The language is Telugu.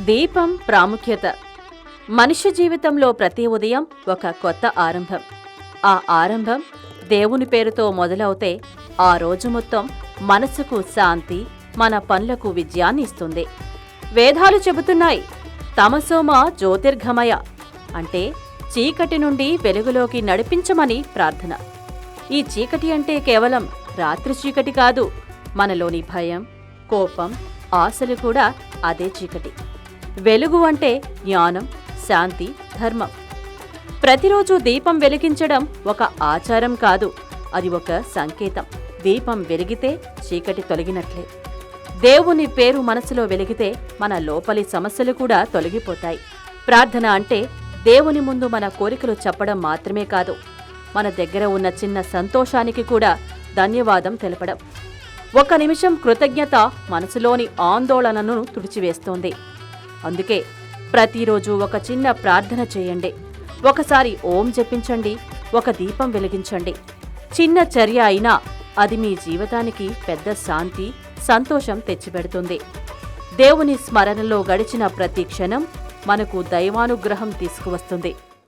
దీపం ప్రాముఖ్యత. మనిషి జీవితంలో ప్రతి ఉదయం ఒక కొత్త ఆరంభం. ఆ ఆరంభం దేవుని పేరుతో మొదలవుతే ఆ రోజు మొత్తం మనసుకు శాంతి, మన పనులకు విజయాన్ని ఇస్తుంది. వేదాలు చెబుతున్నాయి, తమసోమ జ్యోతిర్గమయ అంటే చీకటి నుండి వెలుగులోకి నడిపించమని ప్రార్థన. ఈ చీకటి అంటే కేవలం రాత్రి చీకటి కాదు, మనలోని భయం, కోపం, ఆశలు కూడా అదే చీకటి. వెలుగు అంటే జ్ఞానం, శాంతి, ధర్మం. ప్రతిరోజు దీపం వెలిగించడం ఒక ఆచారం కాదు, అది ఒక సంకేతం. దీపం వెలిగితే చీకటి తొలగినట్లే. దేవుని పేరు మనసులో వెలిగితే మన లోపలి సమస్యలు కూడా తొలగిపోతాయి. ప్రార్థన అంటే దేవుని ముందు మన కోరికలు చెప్పడం మాత్రమే కాదు, మన దగ్గర ఉన్న చిన్న సంతోషానికి కూడా ధన్యవాదం తెలపడం. ఒక నిమిషం కృతజ్ఞత మనసులోని ఆందోళనను తుడిచివేస్తోంది. అందుకే ప్రతిరోజు ఒక చిన్న ప్రార్థన చేయండి. ఒకసారి ఓం జపించండి, ఒక దీపం వెలిగించండి. చిన్న చర్య అయినా అది మీ జీవితానికి పెద్ద శాంతి, సంతోషం తెచ్చిపెడుతుంది. దేవుని స్మరణలో గడిచిన ప్రతి క్షణం మనకు దైవానుగ్రహం తీసుకువస్తుంది.